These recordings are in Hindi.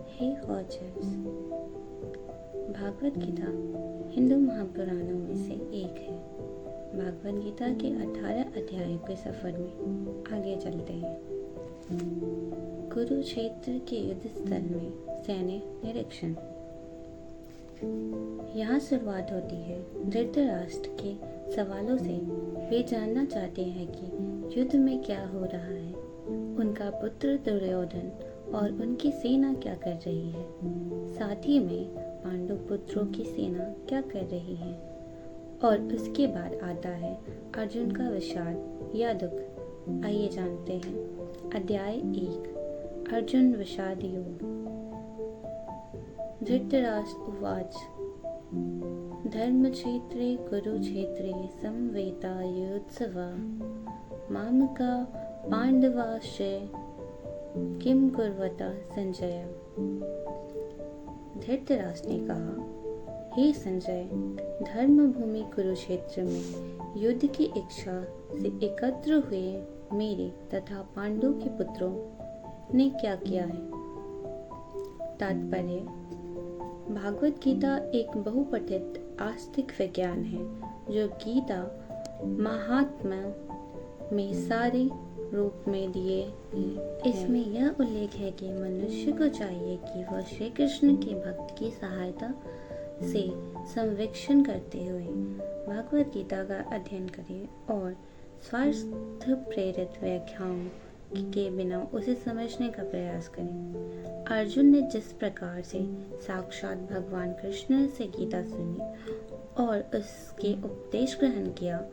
हे वॉचर्स, भागवत गीता हिंदू महापुराणों में से एक है। भागवत गीता के 18 अध्यायों के सफर में आगे चलते हैं। कुरुक्षेत्र के युद्ध स्थल में सैन्य निरीक्षण। यहाँ शुरुआत होती है धृतराष्ट्र के सवालों से। वे जानना चाहते हैं कि युद्ध में क्या हो रहा है, उनका पुत्र दुर्योधन और उनकी सेना क्या कर रही है, साथ ही में पांडु पुत्रों की सेना क्या कर रही है। और उसके बाद आता है अर्जुन का विषाद या दुख। आइए जानते हैं। अध्याय 1 अर्जुन विषाद योग। धृतराष्ट्र उवाच धर्मक्षेत्रे कुरुक्षेत्रे समवेतायुत्सवा मामका पांडवाश्च किम कुर्वता संजय। धृतराष्ट्र ने कहा, हे संजय, धर्म भूमि कुरुक्षेत्र में युद्ध की इच्छा से एकत्र हुए मेरे तथा पांडु के पुत्रों ने क्या किया है। तात्पर्य: भागवत गीता एक बहुपठित आस्तिक विज्ञान है जो गीता महात्म्य में सारे रूप में दिए हैं। इसमें यह उल्लेख है कि मनुष्य को चाहिए कि वह श्री कृष्ण के भक्त की सहायता से संवेक्षण करते हुए भागवत गीता का अध्ययन करे और स्वार्थ प्रेरित व्याख्याओं के बिना उसे समझने का प्रयास करें। अर्जुन ने जिस प्रकार से साक्षात भगवान कृष्ण से गीता सुनी और उसके उपदेश ग्रहण किया,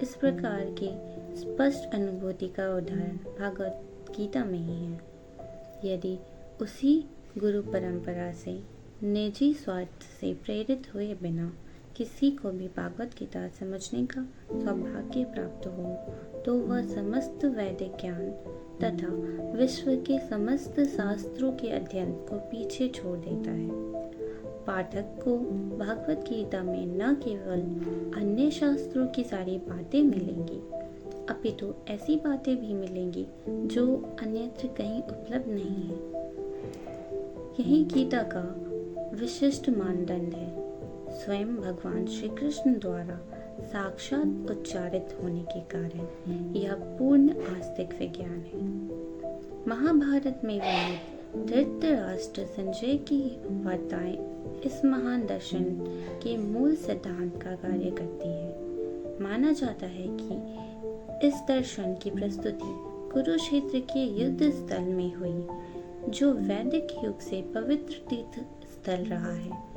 इस प्रकार की स्पष्ट अनुभूति का उदाहरण भागवत गीता में ही है। यदि उसी गुरु परंपरा से निजी स्वार्थ से प्रेरित हुए बिना किसी को भी भागवत गीता समझने का सौभाग्य प्राप्त हो, तो वह समस्त वैदिक ज्ञान तथा विश्व के समस्त शास्त्रों के अध्ययन को पीछे छोड़ देता है। पाठक को भागवत गीता में न केवल अन्य शास्त्रों की सारी बातें मिलेंगी, अपितु ऐसी बातें भी मिलेंगी जो अन्यत्र कहीं उपलब्ध नहीं है। यही गीता का विशिष्ट मानदंड है। स्वयं भगवान श्री कृष्ण द्वारा साक्षात उच्चारित होने के कारण यह पूर्ण आस्तिक विज्ञान है। महाभारत में वर्णित धृतराष्ट्र संजय की वार्ताएं इस महान दर्शन के मूल सिद्धांत का कार्य करती है। माना जाता है कि इस दर्शन की प्रस्तुति कुरुक्षेत्र के युद्ध स्थल में हुई, जो वैदिक युग से पवित्र तीर्थ स्थल रहा है।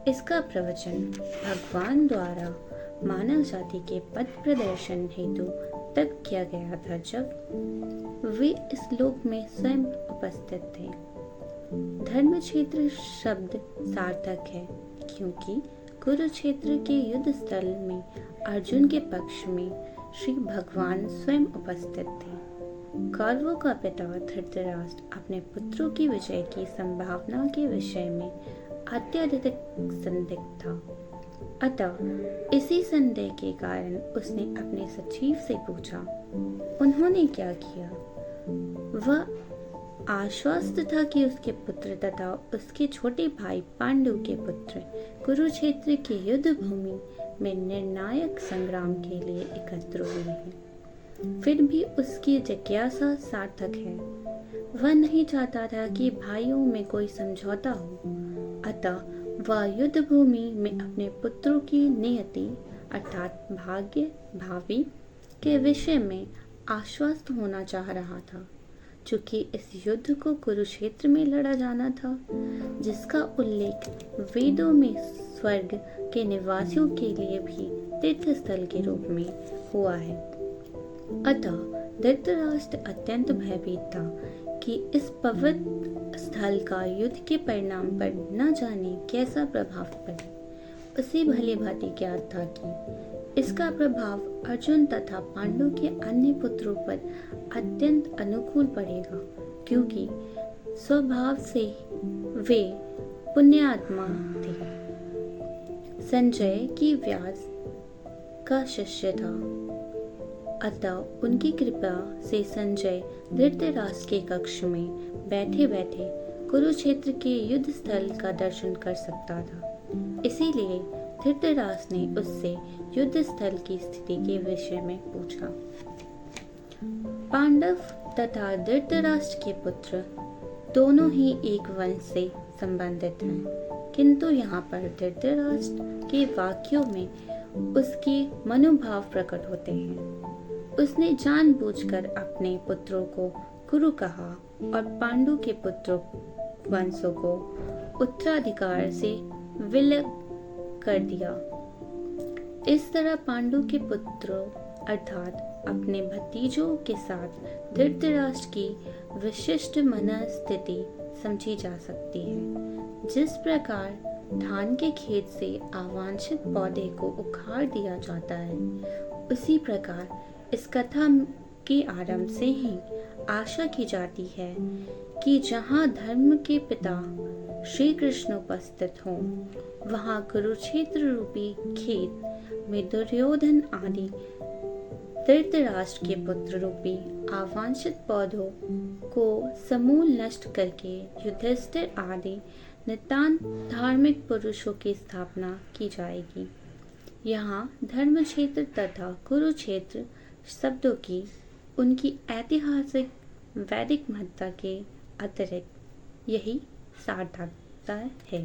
इसका प्रवचन भगवान द्वारा मानव जाति के पथ प्रदर्शन हेतु तब किया गया था जब वे इस लोक में स्वयं उपस्थित थे। धर्म क्षेत्र शब्द सार्थक है क्योंकि कुरुक्षेत्र के युद्ध स्थल में अर्जुन के पक्ष में श्री भगवान स्वयं उपस्थित थे। कौरवों का पिता धृतराष्ट्र अपने पुत्रों की विजय की संभावना के विषय में अत्यधिक संदिग्ध था। अतः इसी संदेह के कारण उसने अपने सचिव से पूछा। उन्होंने क्या किया? वह आश्वस्त था कि उसके पुत्र तथा उसके छोटे भाई पांडु के पुत्र कुरुक्षेत्र के युद्ध भूमि में निर्णायक संग्राम के लिए एकत्र हुए हैं। फिर भी उसकी जिज्ञासा सार्थक है। वह नहीं चाहता था कि भाइयों में कोई समझौता हो, अतः वह युद्ध भूमि में अपने पुत्रों की नियति अर्थात भाग्य भावी के विषय में आश्वस्त होना चाह रहा था। चूंकि इस युद्ध को कुरुक्षेत्र में लड़ा जाना था, जिसका उल्लेख वेदों में स्वर्ग के निवासियों के लिए भी तीर्थ स्थल के रूप में हुआ है। अतः धृतराष्ट्र अत्यंत भयभीत था कि इस पवित्र स्थल का युद्ध के परिणाम पर न जाने कैसा प्रभाव पड़े। उसे भली भांति ज्ञात था कि इसका प्रभाव अर्जुन तथा पांडु के अन्य पुत्रों पर अत्यंत अनुकूल पड़ेगा, क्योंकि स्वभाव से वे पुण्यात्मा थे। संजय की व्यास का शिष्य था, अतः उनकी कृपा से संजय धृतराष्ट्र के कक्ष में बैठे बैठे कुरुक्षेत्र के युद्ध स्थल का दर्शन कर सकता था। इसीलिए धृतराष्ट्र ने उससे युद्ध स्थल की स्थिति के विषय में पूछा। पांडव तथा धृतराष्ट्र के पुत्र दोनों ही एक वंश से संबंधित हैं, किंतु यहाँ पर धृतराष्ट्र के वाक्यों में उसके मनोभाव प्रकट होते हैं। उसने जानबूझकर अपने पुत्रों को कुरु कहा और पांडु के पुत्रों वंशों को उत्तराधिकार से विलग कर दिया। इस तरह पांडु के पुत्रों अर्थात अपने भतीजों के साथ धृतराष्ट्र की विशिष्ट मनस्थिति समझी जा सकती है। जिस प्रकार धान के खेत से अवांछित पौधे को उखाड़ दिया जाता है, उसी प्रकार इस कथा के आरंभ से ही आशा की जाती है कि जहाँ धर्म के पिता श्री कृष्ण उपस्थित हों, वहाँ कुरुक्षेत्र रूपी खेत में दुर्योधन आदि धृतराष्ट्र के पुत्र रूपी अवांछित पौधों को समूल नष्ट करके युधिष्ठिर आदि नितांत धार्मिक पुरुषों की स्थापना की जाएगी। यहाँ धर्म क्षेत्र तथा कुरुक्षेत्र शब्दों की उनकी ऐतिहासिक वैदिक महत्ता के अतिरिक्त यही सार्थकता है।